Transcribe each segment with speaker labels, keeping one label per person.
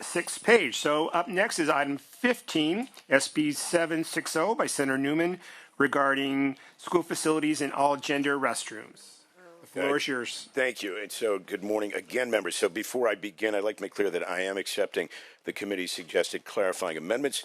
Speaker 1: 6th page. So up next is item 15, SB 760 by Senator Newman regarding school facilities and all gender restrooms. The floor is yours.
Speaker 2: Thank you. And so good morning again, members. So before I begin, I'd like to make clear that I am accepting the committee's suggested clarifying amendments.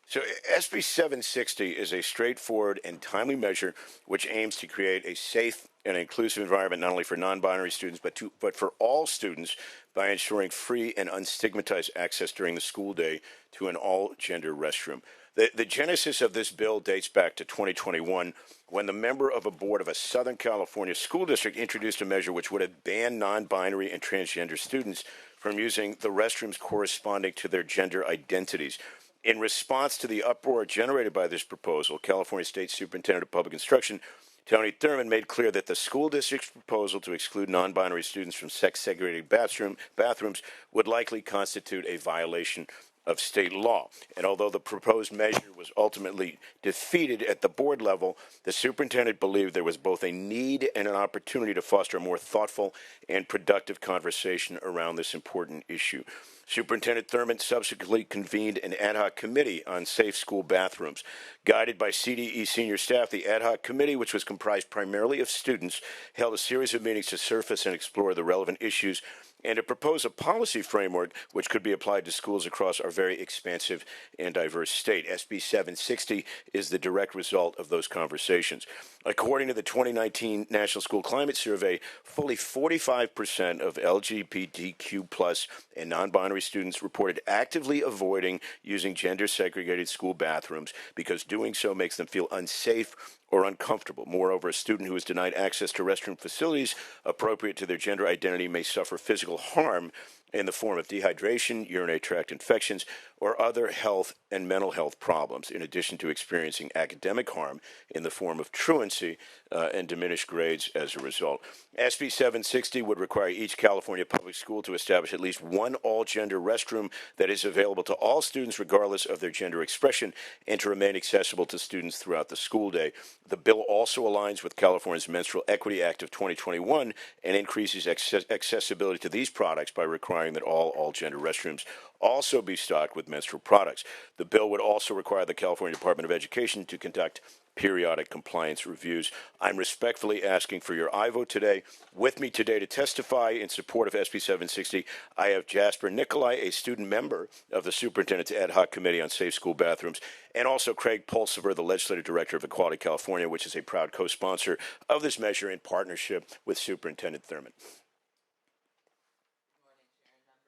Speaker 2: So SB 760 is a straightforward and timely measure which aims to create a safe and inclusive environment not only for non-binary students but for all students by ensuring free and unstigmatized access during the school day to an all-gender restroom. The genesis of this bill dates back to 2021 when the member of a board of a Southern California school district introduced a measure which would have banned non-binary and transgender students from using the restrooms corresponding to their gender identities. In response to the uproar generated by this proposal, California State Superintendent of Public Instruction Tony Thurmond made clear that the school district's proposal to exclude non-binary students from sex-segregated bathrooms would likely constitute a violation of state law. And although the proposed measure was ultimately defeated at the board level, the superintendent believed there was both a need and an opportunity to foster a more thoughtful and productive conversation around this important issue. Superintendent Thurmond subsequently convened an ad hoc committee on safe school bathrooms. Guided by CDE senior staff, the ad hoc committee, which was comprised primarily of students, held a series of meetings to surface and explore the relevant issues and to propose a policy framework which could be applied to schools across our very expansive and diverse state. SB 760 is the direct result of those conversations. According to the 2019 National School Climate Survey, fully 45% of LGBTQ plus and non-binary students reported actively avoiding using gender-segregated school bathrooms because doing so makes them feel unsafe or uncomfortable. Moreover, a student who is denied access to restroom facilities appropriate to their gender identity may suffer physical harm in the form of dehydration, urinary tract infections, or other health and mental health problems, in addition to experiencing academic harm in the form of truancy and diminished grades as a result. SB 760 would require each California public school to establish at least one all-gender restroom that is available to all students regardless of their gender expression and to remain accessible to students throughout the school day. The bill also aligns with California's Menstrual Equity Act of 2021 and increases accessibility to these products by requiring that all gender restrooms also be stocked with menstrual products. The bill would also require the California Department of Education to conduct periodic compliance reviews. I'm respectfully asking for your aye vote today. With me today to testify in support of SB 760, I have Jasper Nicolai, a student member of the Superintendent's Ad Hoc Committee on Safe School Bathrooms, and also Craig Pulsiver, the Legislative Director of Equality California, which is a proud co-sponsor of this measure in partnership with Superintendent Thurmond.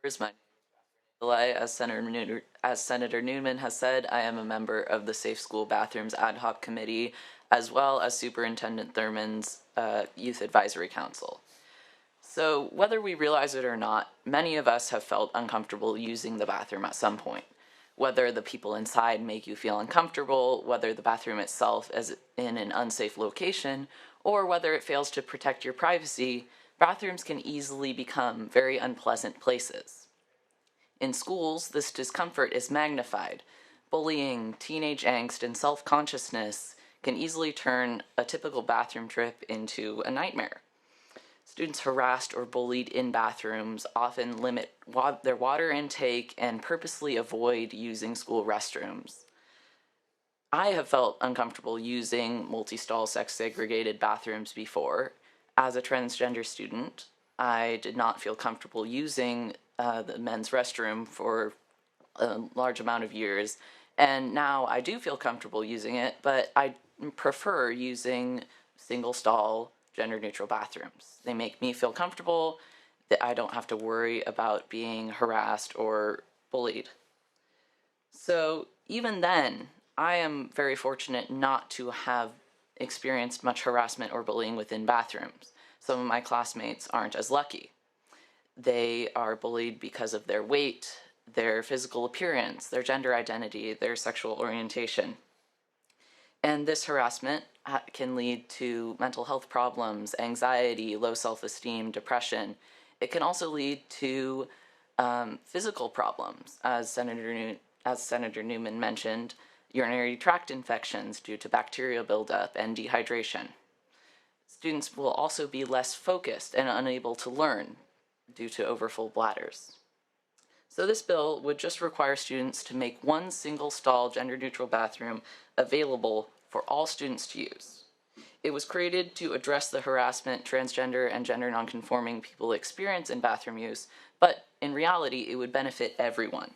Speaker 3: Here's my as Senator Newman has said, I am a member of the Safe School Bathrooms Ad Hoc Committee, as well as Superintendent Thurmond's Youth Advisory Council. So whether we realize it or not, many of us have felt uncomfortable using the bathroom at some point. Whether the people inside make you feel uncomfortable, whether the bathroom itself is in an unsafe location, or whether it fails to protect your privacy, bathrooms can easily become very unpleasant places. In schools, this discomfort is magnified. Bullying, teenage angst, and self-consciousness can easily turn a typical bathroom trip into a nightmare. Students harassed or bullied in bathrooms often limit their water intake and purposely avoid using school restrooms. I have felt uncomfortable using multi-stall sex-segregated bathrooms before. As a transgender student, I did not feel comfortable using the men's restroom for a large amount of years, and now I do feel comfortable using it, but I prefer using single-stall, gender-neutral bathrooms. They make me feel comfortable, that I don't have to worry about being harassed or bullied. So even then, I am very fortunate not to have experienced much harassment or bullying within bathrooms. Some of my classmates aren't as lucky. They are bullied because of their weight, their physical appearance, their gender identity, their sexual orientation. And this harassment can lead to mental health problems, anxiety, low self-esteem, depression. It can also lead to physical problems, as Senator Newman mentioned, urinary tract infections due to bacterial buildup and dehydration. Students will also be less focused and unable to learn due to overfull bladders. So this bill would just require students to make one single-stall gender-neutral bathroom available for all students to use. It was created to address the harassment transgender and gender nonconforming people experience in bathroom use, but in reality, it would benefit everyone.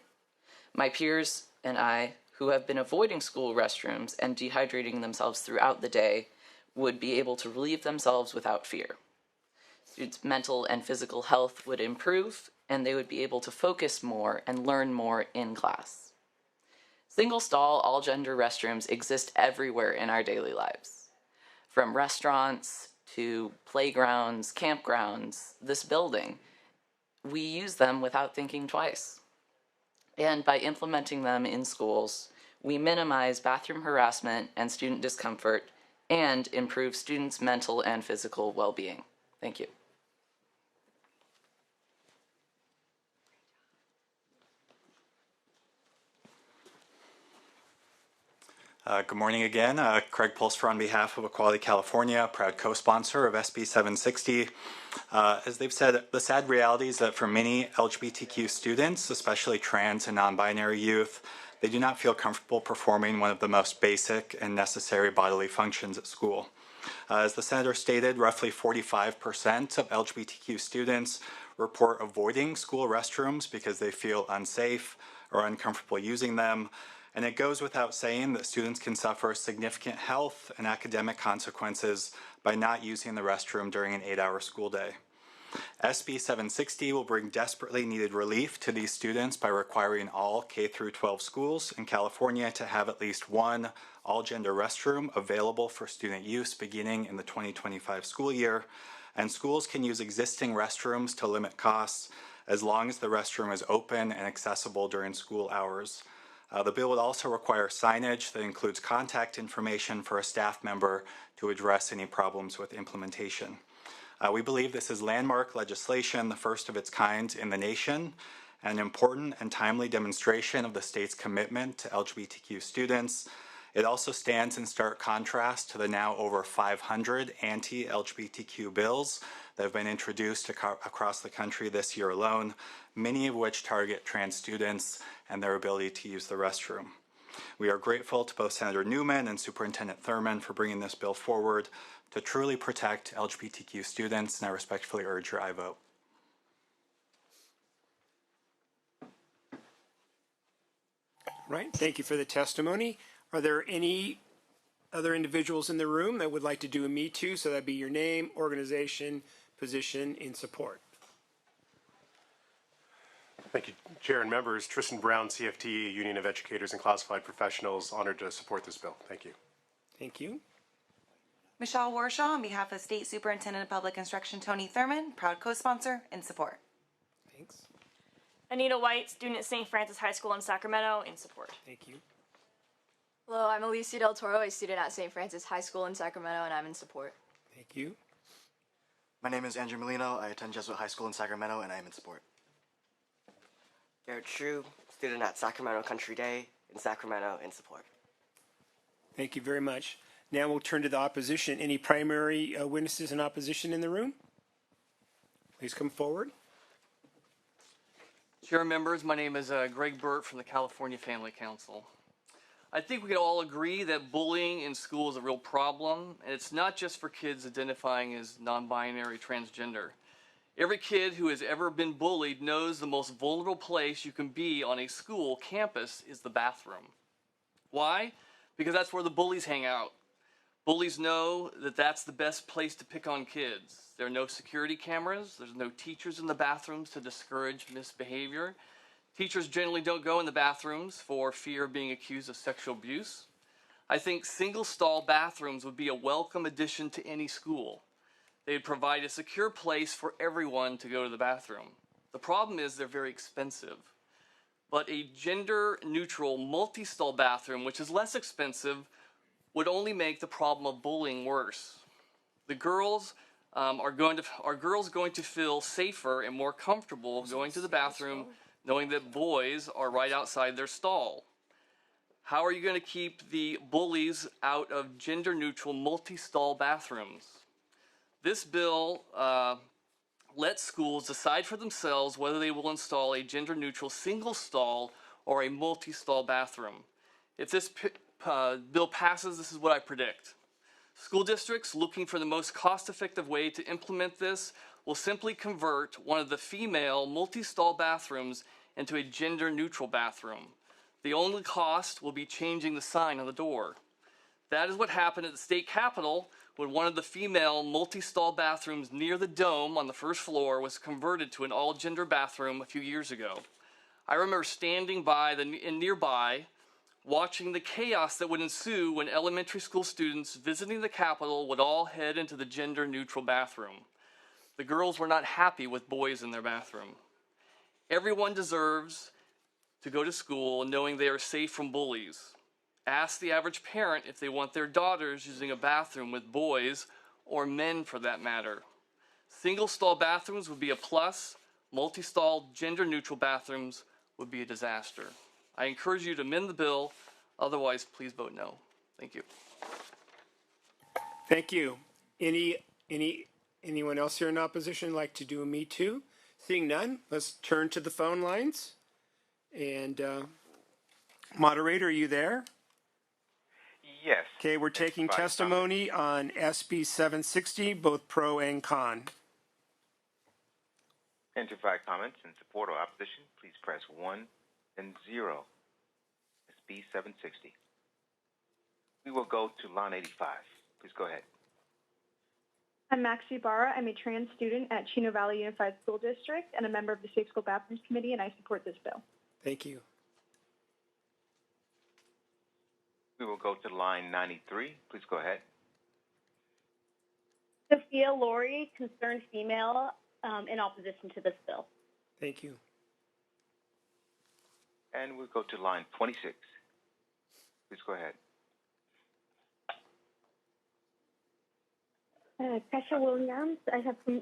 Speaker 3: My peers and I, who have been avoiding school restrooms and dehydrating themselves throughout the day, would be able to relieve themselves without fear. Students' mental and physical health would improve, and they would be able to focus more and learn more in class. Single-stall, all-gender restrooms exist everywhere in our daily lives. From restaurants to playgrounds, campgrounds, this building, we use them without thinking twice. And by implementing them in schools, we minimize bathroom harassment and student discomfort and improve students' mental and physical well-being. Thank you.
Speaker 4: Good morning again. Craig Pulsfer on behalf of Equality California, proud co-sponsor of SB 760. As they've said, the sad reality is that for many LGBTQ students, especially trans and non-binary youth, they do not feel comfortable performing one of the most basic and necessary bodily functions at school. As the senator stated, roughly 45% of LGBTQ students report avoiding school restrooms because they feel unsafe or uncomfortable using them. And it goes without saying that students can suffer significant health and academic consequences by not using the restroom during an 8-hour school day. SB 760 will bring desperately needed relief to these students by requiring all K-12 schools in California to have at least one all-gender restroom available for student use beginning in the 2025 school year, and schools can use existing restrooms to limit costs as long as the restroom is open and accessible during school hours. The bill would also require signage that includes contact information for a staff member to address any problems with implementation. We believe this is landmark legislation, the first of its kind in the nation, an important and timely demonstration of the state's commitment to LGBTQ students. It also stands in stark contrast to the now over 500 anti-LGBTQ bills that have been introduced across the country this year alone, many of which target trans students and their ability to use the restroom. We are grateful to both Senator Newman and Superintendent Thurmond for bringing this bill forward to truly protect LGBTQ students, and I respectfully urge your aye vote.
Speaker 1: Right, thank you for the testimony. Are there any other individuals in the room that would like to do a Me Too? So that'd be your name, organization, position in support.
Speaker 5: Thank you, Chair and members. Tristan Brown, CFT, Union of Educators and Classified Professionals, honored to support this bill. Thank you.
Speaker 1: Thank you.
Speaker 6: Michelle Warshaw, on behalf of State Superintendent of Public Instruction Tony Thurmond, proud co-sponsor, in support.
Speaker 1: Thanks.
Speaker 7: Anita White, student at St. Francis High School in Sacramento, in support.
Speaker 1: Thank you.
Speaker 8: Hello, I'm Alicia Del Toro, a student at St. Francis High School in Sacramento, and I'm in support.
Speaker 1: Thank you.
Speaker 9: My name is Andrew Molino. I attend Jesuit High School in Sacramento, and I am in support.
Speaker 10: Garrett True, student at Sacramento Country Day in Sacramento, in support.
Speaker 1: Thank you very much. Now we'll turn to the opposition. Any primary witnesses in opposition in the room? Please come forward.
Speaker 11: Chair members, my name is Greg Burt from the California Family Council. I think we can all agree that bullying in school is a real problem, and it's not just for kids identifying as non-binary transgender. Every kid who has ever been bullied knows the most vulnerable place you can be on a school campus is the bathroom. Why? Because that's where the bullies hang out. Bullies know that that's the best place to pick on kids. There are no security cameras. There's no teachers in the bathrooms to discourage misbehavior. Teachers generally don't go in the bathrooms for fear of being accused of sexual abuse. I think single-stall bathrooms would be a welcome addition to any school. They'd provide a secure place for everyone to go to the bathroom. The problem is they're very expensive. But a gender-neutral multi-stall bathroom, which is less expensive, would only make the problem of bullying worse. The girls are girls going to feel safer and more comfortable going to the bathroom knowing that boys are right outside their stall. How are you going to keep the bullies out of gender-neutral multi-stall bathrooms? This bill let schools decide for themselves whether they will install a gender-neutral single stall or a multi-stall bathroom. If this bill passes, this is what I predict. School districts looking for the most cost-effective way to implement this will simply convert one of the female multi-stall bathrooms into a gender-neutral bathroom. The only cost will be changing the sign on the door. That is what happened at the state capitol when one of the female multi-stall bathrooms near the dome on the first floor was converted to an all-gender bathroom a few years ago. I remember standing by and nearby, watching the chaos that would ensue when elementary school students visiting the Capitol would all head into the gender-neutral bathroom. The girls were not happy with boys in their bathroom. Everyone deserves to go to school knowing they are safe from bullies. Ask the average parent if they want their daughters using a bathroom with boys, or men for that matter. Single-stall bathrooms would be a plus. Multi-stall, gender-neutral bathrooms would be a disaster. I encourage you to amend the bill. Otherwise, please vote no. Thank you.
Speaker 1: Thank you. Anyone else here in opposition like to do a Me Too? Seeing none, let's turn to the phone lines. And moderator, are you there?
Speaker 12: Yes.
Speaker 1: Okay, we're taking testimony on SB 760, both pro and con.
Speaker 12: Testified comments in support or opposition, please press 1 and 0. SB 760. We will go to line 85. Please go ahead.
Speaker 13: I'm Maxie Barra. I'm a trans student at Chino Valley Unified School District and a member of the Safe School Bathrooms Committee, and I support this bill.
Speaker 1: Thank you.
Speaker 12: We will go to line 93. Please go ahead.
Speaker 13: Sophia Laurie, concerned female, in opposition to this bill.
Speaker 1: Thank you.
Speaker 12: And we'll go to line 26. Please go ahead.
Speaker 13: Kasha Williams, I have some.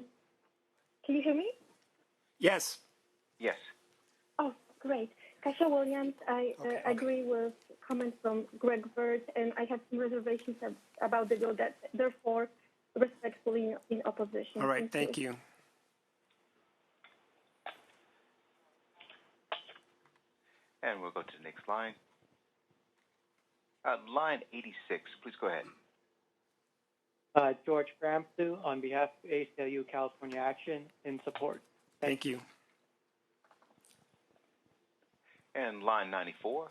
Speaker 13: Can you hear me?
Speaker 1: Yes.
Speaker 12: Yes.
Speaker 13: Oh, great. Kasha Williams, I agree with comments from Greg Burt, and I have some reservations about the bill that, therefore, respectfully in opposition.
Speaker 1: All right, thank you.
Speaker 12: And we'll go to the next line. Line 86, please go ahead.
Speaker 14: George Bramsu on behalf of ACLU California Action in support.
Speaker 1: Thank you.
Speaker 12: And line 94.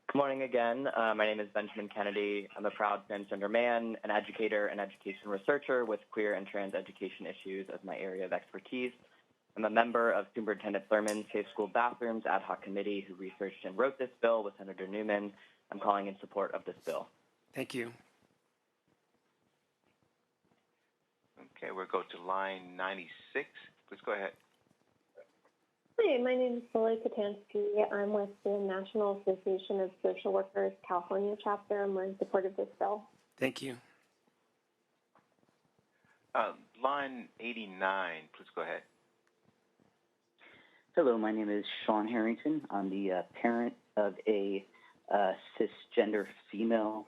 Speaker 10: Good morning again. My name is Benjamin Kennedy. I'm a proud transgender man, an educator and education researcher with queer and trans education issues as my area of expertise. I'm a member of Superintendent Thurman's Safe School Bathrooms Ad Hoc Committee who researched and wrote this bill with Senator Newman. I'm calling in support of this bill.
Speaker 1: Thank you.
Speaker 12: Okay, we'll go to line 96. Please go ahead.
Speaker 13: Hi, my name is Lily Katansky. I'm with the National Association of Social Workers California chapter, and we're in support of this bill.
Speaker 1: Thank you.
Speaker 12: Line 89, please go ahead.
Speaker 15: Hello, my name is Sean Harrington. I'm the parent of a cisgender female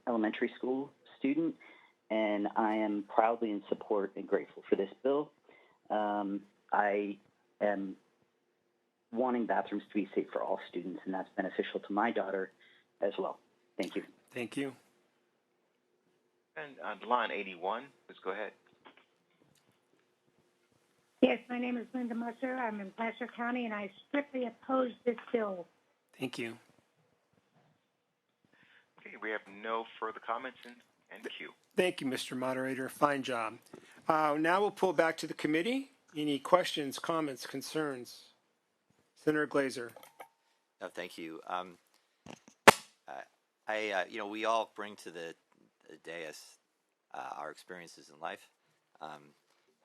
Speaker 15: elementary school student, and I am proudly in support and grateful for this bill. I am wanting bathrooms to be safe for all students, and that's beneficial to my daughter as well. Thank you.
Speaker 1: Thank you.
Speaker 12: And on line 81, please go ahead.
Speaker 16: Yes, my name is Linda Musser. I'm in Placer County, and I strictly oppose this bill.
Speaker 1: Thank you.
Speaker 12: Okay, we have no further comments in queue.
Speaker 1: Thank you, Mr. Moderator. Fine job. Now we'll pull back to the committee. Any questions, comments, concerns? Senator Glazer.
Speaker 17: No, thank you. We all bring to the dais our experiences in life.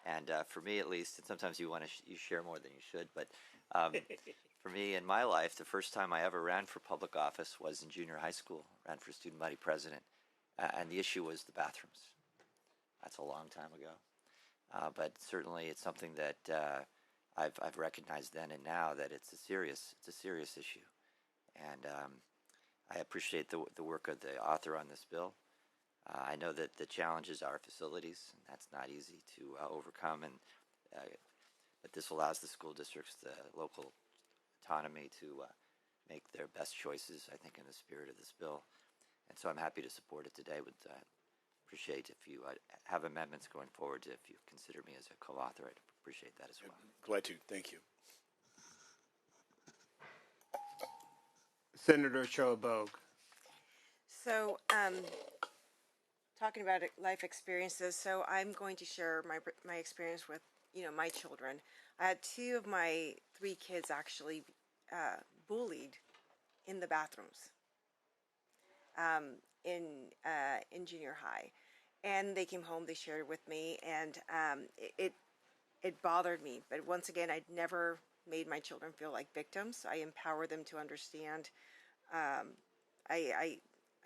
Speaker 17: And for me, at least, and sometimes you share more than you should, but for me in my life, the first time I ever ran for public office was in junior high school. Ran for student body president, and the issue was the bathrooms. That's a long time ago, but certainly it's something that I've recognized then and now that it's a serious issue, and I appreciate the work of the author on this bill. I know that the challenges are facilities, and that's not easy to overcome. And but this allows the school districts the local autonomy to make their best choices, I think, in the spirit of this bill. And so I'm happy to support it today. Would appreciate if you have amendments going forward. If you consider me as a co-author, I'd appreciate that as well.
Speaker 2: Glad to. Thank you.
Speaker 1: Senator Choa-Bogue.
Speaker 18: So, talking about life experiences, so I'm going to share my experience with, my children. I had 2 of my 3 kids actually bullied in the bathrooms in junior high, and they came home. They shared it with me, and it bothered me. But once again, I'd never made my children feel like victims. I empower them to understand. I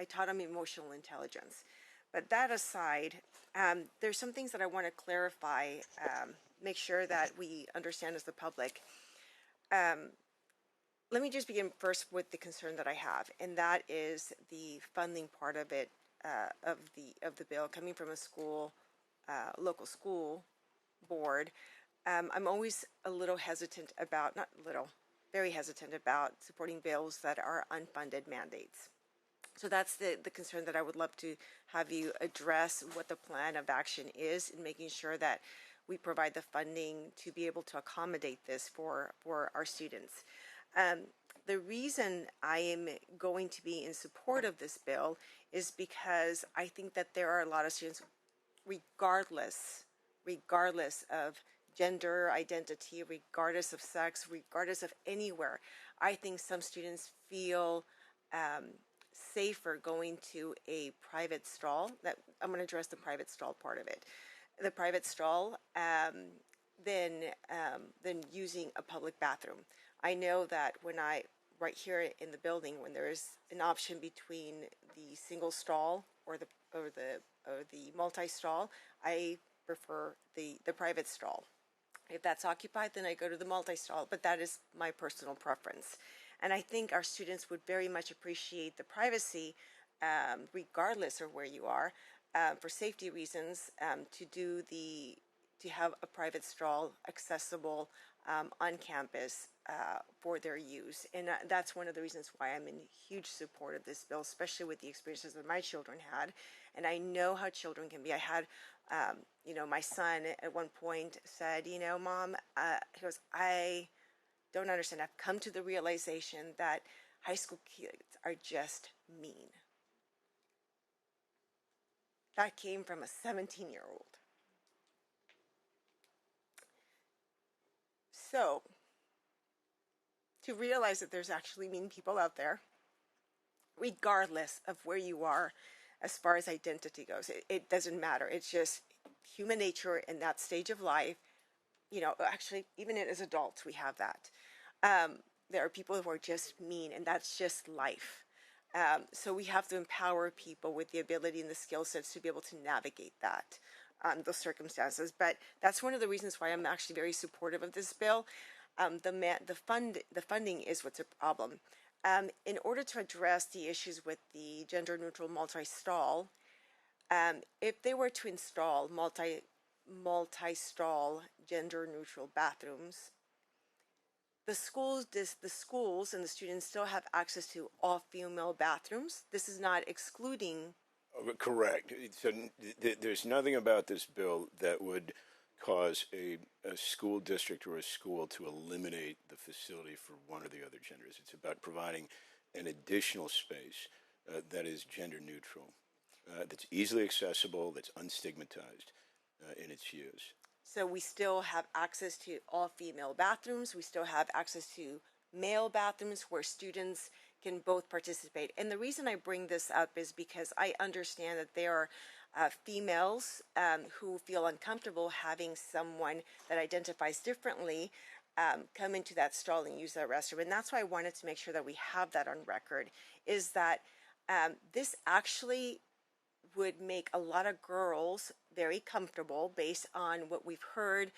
Speaker 18: taught them emotional intelligence. But that aside, there's some things that I want to clarify, make sure that we understand as the public. Let me just begin first with the concern that I have, and that is the funding part of it, of the bill coming from a school, local school board. I'm always a little hesitant about, not little, very hesitant about supporting bills that are unfunded mandates. So that's the concern that I would love to have you address, what the plan of action is in making sure that we provide the funding to be able to accommodate this for our students. The reason I am going to be in support of this bill is because I think that there are a lot of students, regardless of gender identity, regardless of sex, regardless of anywhere, I think some students feel safer going to a private stall. That I'm going to address the private stall part of it. The private stall than using a public bathroom. I know that right here in the building, when there is an option between the single stall or the multi-stall, I prefer the private stall. If that's occupied, then I go to the multi-stall, but that is my personal preference. And I think our students would very much appreciate the privacy, regardless of where you are, for safety reasons, to have a private stall accessible on campus for their use. And that's one of the reasons why I'm in huge support of this bill, especially with the experiences that my children had. And I know how children can be. I had, my son at one point said, Mom, he goes, I don't understand. I've come to the realization that high school kids are just mean. That came from a 17-year-old. So, to realize that there's actually mean people out there, regardless of where you are as far as identity goes, it doesn't matter. It's just human nature in that stage of life. Actually, even as adults, we have that. There are people who are just mean, and that's just life. So we have to empower people with the ability and the skill sets to be able to navigate that, those circumstances. But that's one of the reasons why I'm actually very supportive of this bill. The funding is what's a problem. In order to address the issues with the gender-neutral multi-stall, if they were to install multi-stall gender-neutral bathrooms, the schools and the students still have access to all female bathrooms. This is not excluding.
Speaker 2: Correct. So there's nothing about this bill that would cause a school district or a school to eliminate the facility for one or the other genders. It's about providing an additional space that is gender neutral, that's easily accessible, that's unstigmatized in its use.
Speaker 18: So we still have access to all female bathrooms. We still have access to male bathrooms where students can both participate. And the reason I bring this up is because I understand that there are females who feel uncomfortable having someone that identifies differently come into that stall and use that restroom. And that's why I wanted to make sure that we have that on record, is that this actually would make a lot of girls very comfortable based on what we've heard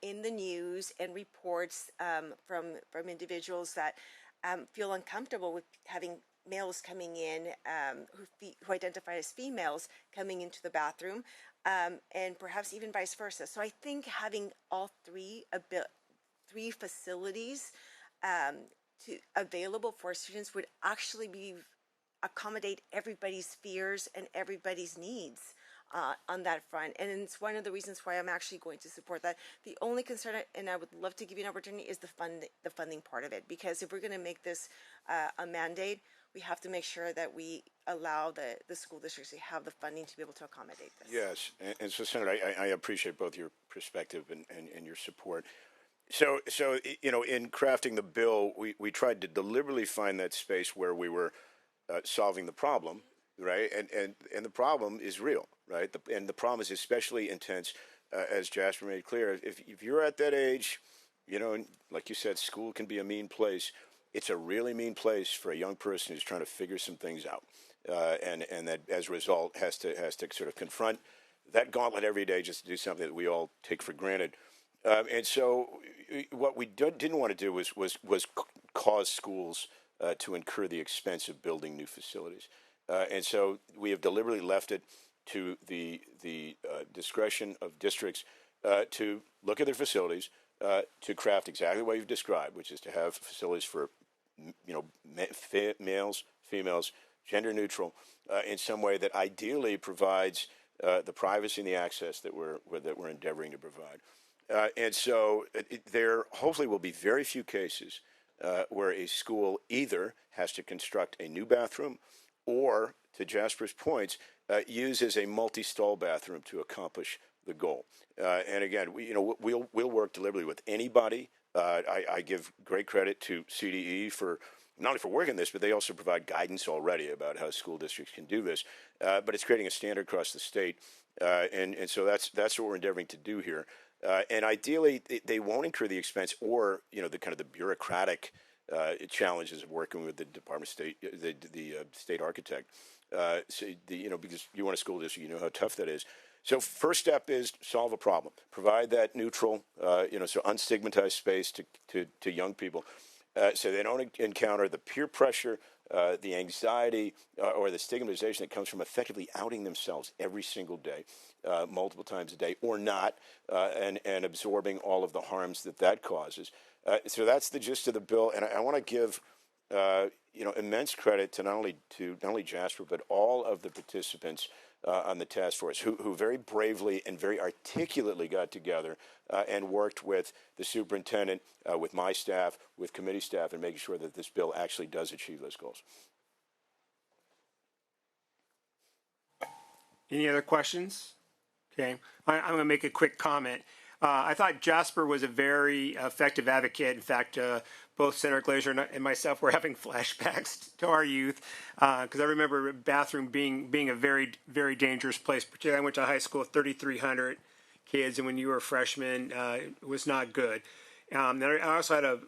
Speaker 18: in the news and reports from individuals that feel uncomfortable with having males coming in who identify as females coming into the bathroom, and perhaps even vice versa. So I think having all three facilities available for students would actually accommodate everybody's fears and everybody's needs on that front. And it's one of the reasons why I'm actually going to support that. The only concern, and I would love to give you an opportunity, is the funding part of it. Because if we're going to make this a mandate, we have to make sure that we allow the school districts to have the funding to be able to accommodate this.
Speaker 2: Yes, and so Senator, I appreciate both your perspective and your support. So in crafting the bill, we tried to deliberately find that space where we were solving the problem, right? And the problem is real, right? And the problem is especially intense, as Jasper made clear. If you're at that age, and like you said, school can be a mean place. It's a really mean place for a young person who's trying to figure some things out, and that as a result has to sort of confront that gauntlet every day just to do something that we all take for granted. And so, what we didn't want to do was cause schools to incur the expense of building new facilities. And so, we have deliberately left it to the discretion of districts to look at their facilities, to craft exactly what you've described, which is to have facilities for males, females, gender neutral, in some way that ideally provides the privacy and the access that we're endeavoring to provide. And so there hopefully will be very few cases where a school either has to construct a new bathroom or, to Jasper's points, use as a multi-stall bathroom to accomplish the goal. And again, we'll work deliberately with anybody. I give great credit to CDE for not only for working this, but they also provide guidance already about how school districts can do this. But it's creating a standard across the state, and so that's what we're endeavoring to do here. And ideally, they won't incur the expense or the kind of the bureaucratic challenges of working with the Department of State, the state architect. Because you want a school district, you know how tough that is. So first step is solve a problem, provide that neutral, so unstigmatized space to young people, so they don't encounter the peer pressure, the anxiety, or the stigmatization that comes from effectively outing themselves every single day, multiple times a day, or not, and absorbing all of the harms that causes. So that's the gist of the bill, and I want to give immense credit to not only Jasper but all of the participants on the task force who very bravely and very articulately got together and worked with the superintendent, with my staff, with committee staff, and making sure that this bill actually does achieve those goals.
Speaker 1: Any other questions? Okay, I'm going to make a quick comment. I thought Jasper was a very effective advocate. In fact, both Senator Glazer and myself were having flashbacks to our youth because I remember a bathroom being a very, very dangerous place. Particularly, I went to high school with 3,300 kids, and when you were a freshman, it was not good. I also had a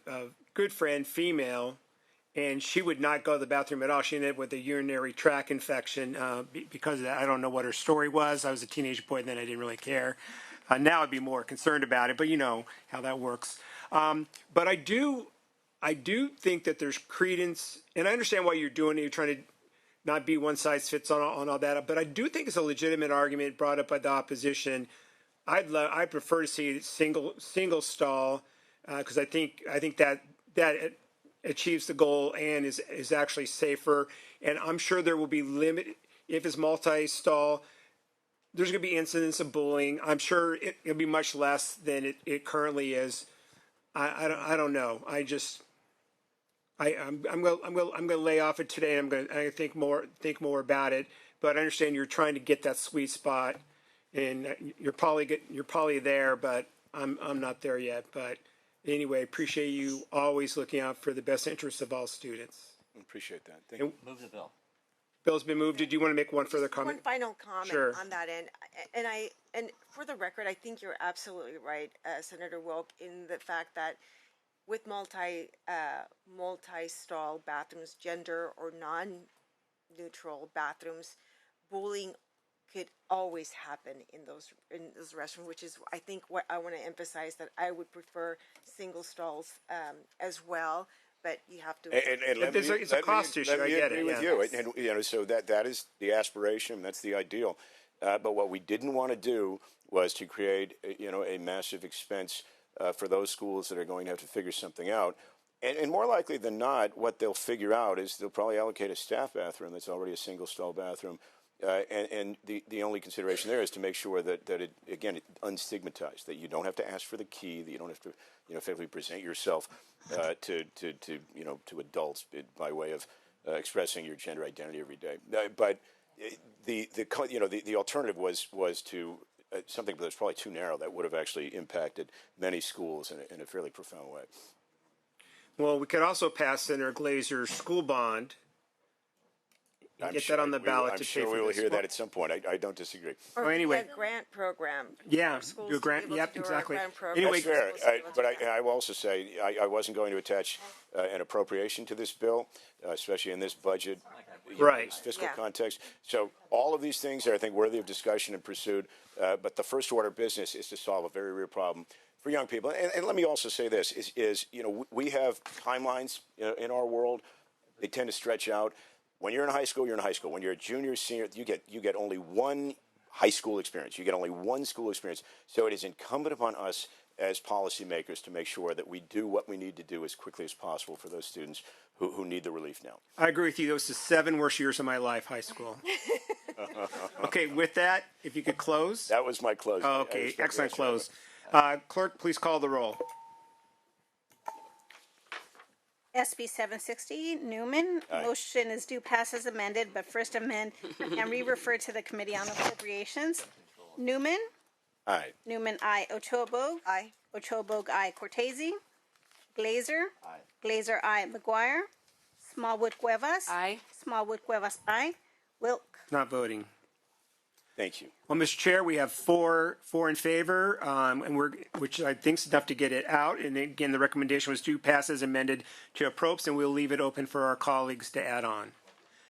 Speaker 1: good friend, female, and she would not go to the bathroom at all. She ended up with a urinary tract infection because of that. I don't know what her story was. I was a teenage boy then. I didn't really care. Now I'd be more concerned about it, but you know how that works. But I do think that there's credence, and I understand why you're doing it. You're trying to not be one size fits on all that. But I do think it's a legitimate argument brought up by the opposition. I prefer to see single stall because I think that achieves the goal and is actually safer. And I'm sure there will be limit if it's multi-stall. There's going to be incidents of bullying. I'm sure it'll be much less than it currently is. I don't know. I'm going to lay off it today. I'm going to think more about it. But I understand you're trying to get that sweet spot, and you're probably there, but I'm not there yet. But anyway, appreciate you always looking out for the best interests of all students.
Speaker 2: Appreciate that. Thank you.
Speaker 17: Move the bill.
Speaker 1: Bill's been moved. Did you want to make one further comment?
Speaker 18: One final comment
Speaker 1: Sure.
Speaker 18: on that end, and for the record, I think you're absolutely right, Senator Wilk, in the fact that with multi-stall bathrooms, gender or non-neutral bathrooms, bullying could always happen in those restrooms, which is I think what I want to emphasize, that I would prefer single stalls as well. but you have to.
Speaker 2: And let
Speaker 1: It's
Speaker 2: me-
Speaker 1: a
Speaker 2: let me-
Speaker 1: cost issue,
Speaker 2: let
Speaker 1: I
Speaker 2: me
Speaker 1: get
Speaker 2: agree
Speaker 1: it,
Speaker 2: with
Speaker 1: yeah.
Speaker 2: you, and so that is the aspiration, that's the ideal. But what we didn't want to do was to create, a massive expense for those schools that are going to have to figure something out. And more likely than not, what they'll figure out is they'll probably allocate a staff bathroom that's already a single stall bathroom. And the only consideration there is to make sure that it, again, it unstigmatized, that you don't have to ask for the key, that you don't have to, effectively present yourself to adults by way of expressing your gender identity every day. But the alternative was to something that was probably too narrow that would have actually impacted many schools in a fairly profound way.
Speaker 1: Well, we could also pass Senator Glazer's school bond. And get that on the ballot to pay for this.
Speaker 2: I'm sure we will hear that at some point. I don't disagree.
Speaker 18: Or
Speaker 1: anyway.
Speaker 18: a grant program.
Speaker 1: Yeah,
Speaker 18: schools
Speaker 1: do a grant.
Speaker 18: to be able
Speaker 1: Yep,
Speaker 18: to do our
Speaker 1: exactly.
Speaker 18: grant program.
Speaker 1: Anyway,
Speaker 2: That's fair. But I will also say I wasn't going to attach an appropriation to this bill, especially in this budget,
Speaker 1: right?
Speaker 2: This fiscal context. So all of these things are, I think, worthy of discussion and pursued. But the first order of business is to solve a very real problem for young people. And let me also say this: is we have timelines in our world. They tend to stretch out. When you're in high school, you're in high school. When you're a junior, senior, you get only one high school experience. You get only one school experience. So it is incumbent upon us as policymakers to make sure that we do what we need to do as quickly as possible for those students who need the relief now.
Speaker 1: I agree with you. Those are the 7 worst years of my life, high school. Okay, with that, if you could close.
Speaker 2: That was my close.
Speaker 1: Oh, okay, excellent close. Clerk, please call the roll.
Speaker 19: SB 760, Newman.
Speaker 2: Aye.
Speaker 19: Motion is due pass as amended, but first amend and re-refer to the Committee on Appropriations. Newman.
Speaker 2: Aye.
Speaker 19: Newman, aye. Ochoa-Bogue.
Speaker 18: Aye.
Speaker 19: Ochoa-Bogue, aye.
Speaker 18: Cortese.
Speaker 19: Glazer.
Speaker 9: Aye.
Speaker 19: Glazer, aye. McGuire. Smallwood Cuevas.
Speaker 18: Aye.
Speaker 19: Smallwood Cuevas, aye. Wilk.
Speaker 1: Not voting.
Speaker 2: Thank you.
Speaker 1: Well, Mr. Chair, we have four in favor, which I think is enough to get it out. And again, the recommendation was to pass as amended to appropriates, and we'll leave it open for our colleagues to add on.